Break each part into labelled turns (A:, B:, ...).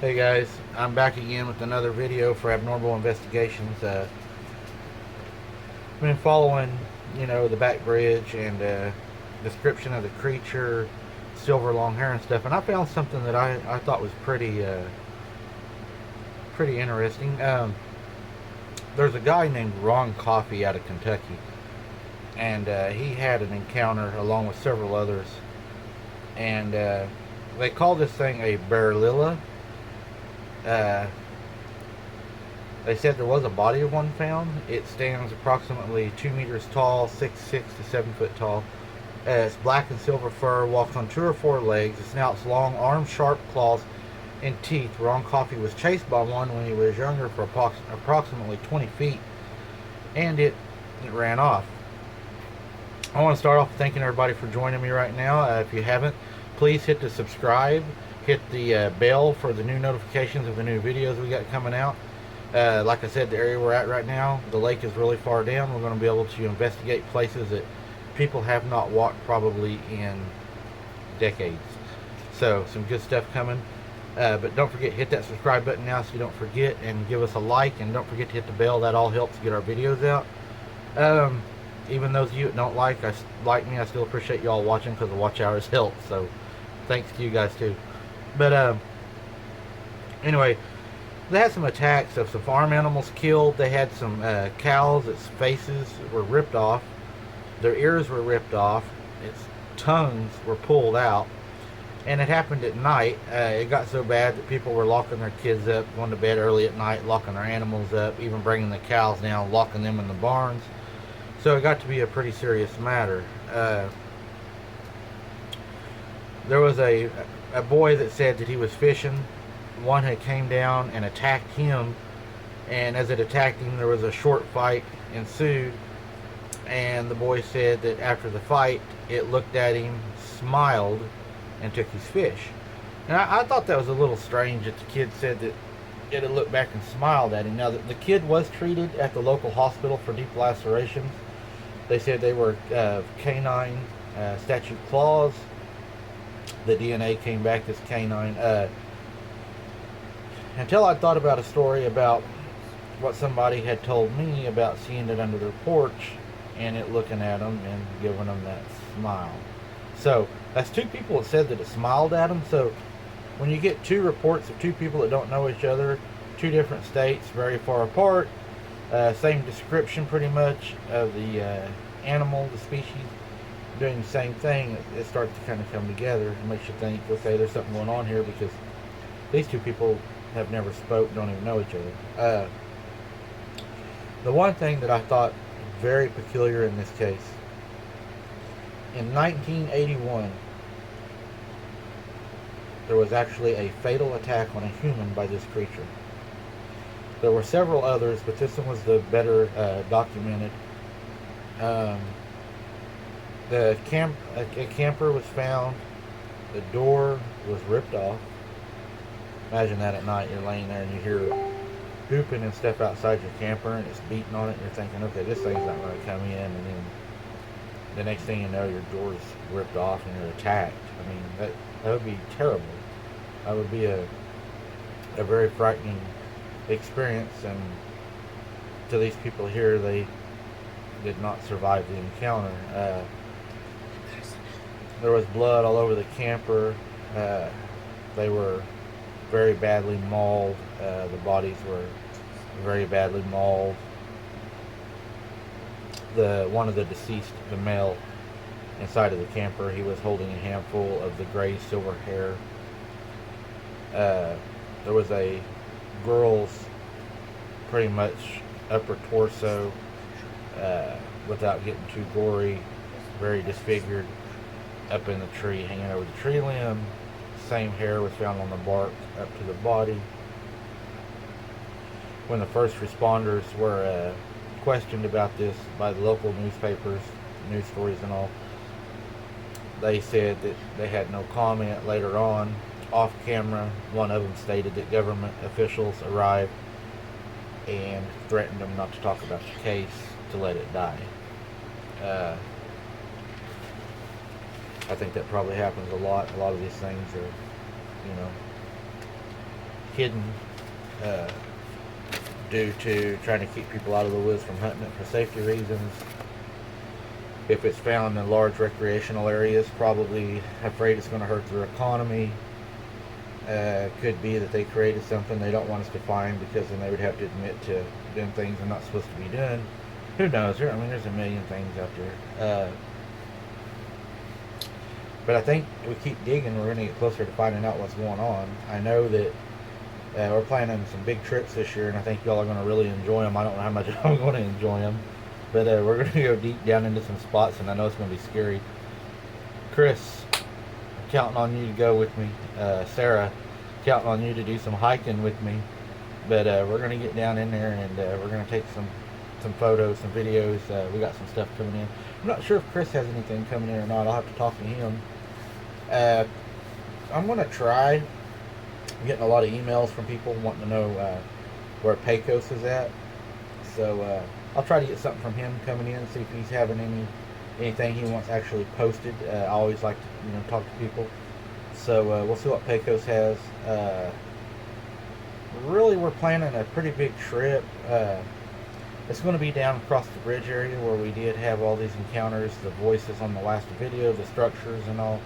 A: Hey guys, I'm back again with another video for Abnormal Investigations. Been following, the back bridge and description of the creature, silver long hair and stuff, and I found something that I thought was pretty interesting. There's a guy named Ron Coffey out of Kentucky, and he had an encounter along with several others, and they call this thing a barlilla. Uh, they said there was a body of one found. It stands approximately 2 meters tall, 6'6" to 7 foot tall. It's black and silver fur, walks on 2 or 4 legs. The snout's long, arms sharp, claws, and teeth. Ron Coffey was chased by one when he was younger for approximately 20 feet, and it ran off. I want to start off thanking everybody for joining me right now. If you haven't, please hit the subscribe. Hit the bell for the new notifications of the new videos we got coming out. Like I said, the area we're at right now, the lake is really far down. We're going to be able to investigate places that people have not walked probably in decades. So, some good stuff coming. But don't forget, hit that subscribe button now so you don't forget, and give us a like, and don't forget to hit the bell. That all helps get our videos out. Even those of you that don't like me, I still appreciate y'all watching because the watch hours help. So, thanks to you guys too. But anyway, they had some attacks of some farm animals killed. They had some cows its faces were ripped off, their ears were ripped off, its tongues were pulled out, and it happened at night. It got so bad that people were locking their kids up, going to bed early at night, locking their animals up, even bringing the cows down, locking them in the barns. So it got to be a pretty serious matter. There was a boy that said that he was fishing. One had came down and attacked him, and as it attacked him, there was a short fight ensued, and the boy said that after the fight, it looked at him, smiled, and took his fish. And I thought that was a little strange that the kid said that it had looked back and smiled at him. Now, the kid was treated at the local hospital for deep lacerations. They said they were canine statute claws. The DNA came back as canine. Until I thought about a story about what somebody had told me about seeing it under their porch and it looking at them and giving them that smile. So that's 2 people that said that it smiled at them. So when you get 2 reports of 2 people that don't know each other, 2 different states, very far apart, same description pretty much of the animal, the species, doing the same thing, it starts to kind of come together. It makes you think, okay, there's something going on here, because these 2 people have never spoke, don't even know each other. The one thing that I thought very peculiar in this case, in 1981, there was actually a fatal attack on a human by this creature. There were several others, but this one was the better documented. A camper was found. The door was ripped off. Imagine that at night. You're laying there and you hear hooping and stuff outside your camper, and it's beating on it, and you're thinking, okay, this thing's not going to come in. And then the next thing you know, your door's ripped off and you're attacked. I mean, that would be terrible. That would be a very frightening experience. And to these people here, they did not survive the encounter. There was blood all over the camper. They were very badly mauled. The bodies were very badly mauled. One of the deceased, the male inside of the camper, he was holding a handful of the gray silver hair. There was a girl's pretty much upper torso, without getting too gory, very disfigured, up in the tree, hanging over the tree limb. Same hair was found on the bark up to the body. When the first responders were questioned about this by the local newspapers, news stories and all, they said that they had no comment. Later on, off camera, one of them stated that government officials arrived and threatened them not to talk about the case, to let it die. I think that probably happens a lot. A lot of these things are, hidden uh, due to trying to keep people out of the woods from hunting it for safety reasons. If it's found in large recreational areas, probably afraid it's going to hurt their economy. Could be that they created something they don't want us to find, because then they would have to admit to doing things they're not supposed to be doing. Who knows? I mean, there's a million things out there. But I think if we keep digging, we're going to get closer to finding out what's going on. I know that we're planning some big trips this year, and I think y'all are going to really enjoy them. I don't know how much I'm going to enjoy them, but we're going to go deep down into some spots, and I know it's going to be scary. Chris, I'm counting on you to go with me. Sarah, counting on you to do some hiking with me. But we're going to get down in there, and we're going to take some photos, some videos. We got some stuff coming in. I'm not sure if Chris has anything coming in or not. I'll have to talk to him. I'm going to try. I'm getting a lot of emails from people wanting to know where Pecos is at. So I'll try to get something from him coming in, see if he's having anything he wants actually posted. I always like to talk to people. So we'll see what Pecos has. Really, we're planning a pretty big trip. It's going to be down across the bridge area where we did have all these encounters, the voices on the last video, the structures and all.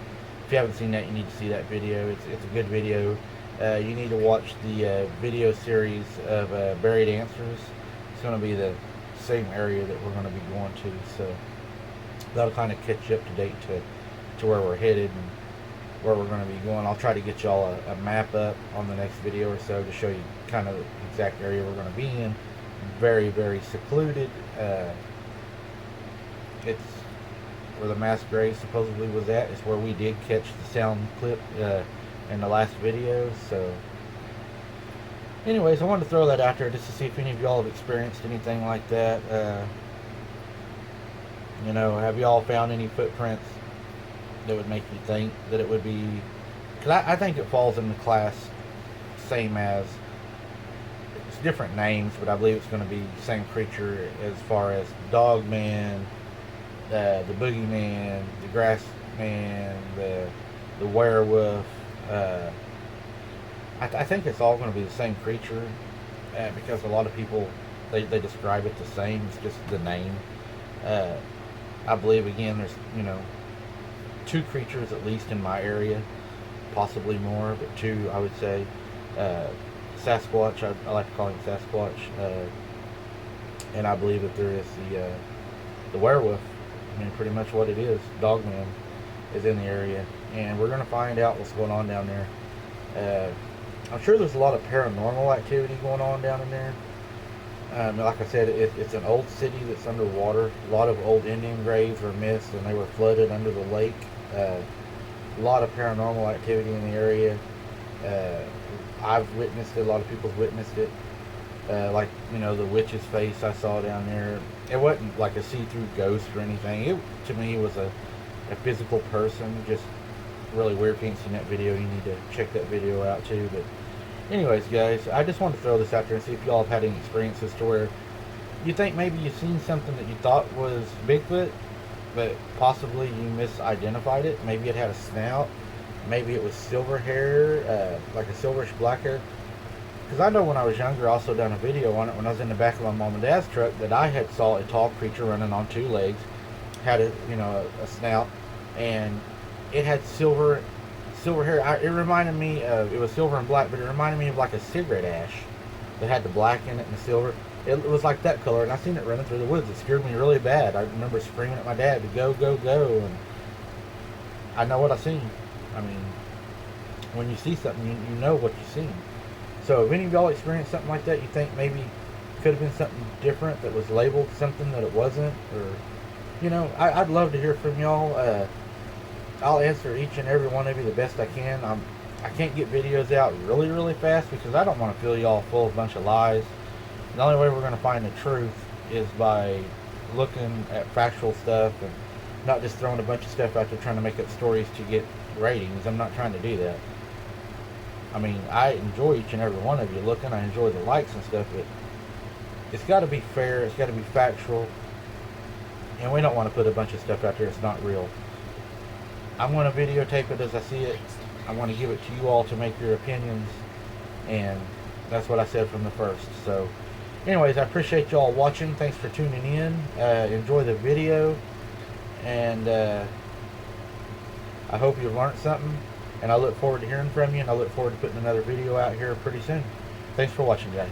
A: If you haven't seen that, you need to see that video. It's a good video. You need to watch the video series of Buried Answers. It's going to be the same area that we're going to be going to, so that'll kind of catch you up to date to where we're headed and where we're going to be going. I'll try to get y'all a map up on the next video or so to show you kind of the exact area we're going to be in. Very, very secluded. It's where the mass grave supposedly was at. It's where we did catch the sound clip in the last video. So anyways, I wanted to throw that out there just to see if any of y'all have experienced anything like that. Have y'all found any footprints that would make you think that it would be, because I think it falls in the class same as, it's different names, but I believe it's going to be the same creature as far as Dogman, the Boogeyman, the Grassman, the Werewolf. I think it's all going to be the same creature, because a lot of people, they describe it the same. It's just the name. I believe, again, there's, 2 creatures at least in my area, possibly more, but 2, I would say. Sasquatch, I like to call him Sasquatch, and I believe that there is the werewolf. I mean, pretty much what it is. Dogman is in the area, and we're going to find out what's going on down there. I'm sure there's a lot of paranormal activity going on down in there. Like I said, it's an old city that's underwater. A lot of old Indian graves were missed, and they were flooded under the lake. A lot of paranormal activity in the area. I've witnessed it. A lot of people's witnessed it. Like, the witch's face I saw down there. It wasn't like a see-through ghost or anything. It, to me, was a physical person. Just really weird. If you ain't seen that video, you need to check that video out too. But anyways, guys, I just wanted to throw this out there and see if y'all have had any experiences to where you think maybe you've seen something that you thought was Bigfoot, but possibly you misidentified it. Maybe it had a snout. Maybe it was silver hair, like a silverish black hair. Because I know when I was younger, I also done a video on it when I was in the back of my mom and dad's truck, that I had saw a tall creature running on 2 legs, had a snout, and it had silver hair. It reminded me of, it was silver and black, but it reminded me of like a cigarette ash that had the black in it and the silver. It was like that color, and I seen it running through the woods. It scared me really bad. I remember screaming at my dad to go, go, go, and I know what I seen. I mean, when you see something, you know what you seen. So if any of y'all experienced something like that, you think maybe could have been something different that was labeled something that it wasn't, or, I'd love to hear from y'all. I'll answer each and every one of you the best I can. I can't get videos out really, really fast because I don't want to fill y'all full of a bunch of lies. The only way we're going to find the truth is by looking at factual stuff and not just throwing a bunch of stuff out there trying to make up stories to get ratings. I'm not trying to do that. I mean, I enjoy each and every one of you looking. I enjoy the likes and stuff, but it's got to be fair. It's got to be factual. And we don't want to put a bunch of stuff out there that's not real. I'm going to videotape it as I see it. I want to give it to you all to make your opinions. And that's what I said from the first. So anyways, I appreciate y'all watching. Thanks for tuning in. Enjoy the video, and I hope you learned something, and I look forward to hearing from you, and I look forward to putting another video out here pretty soon. Thanks for watching, guys.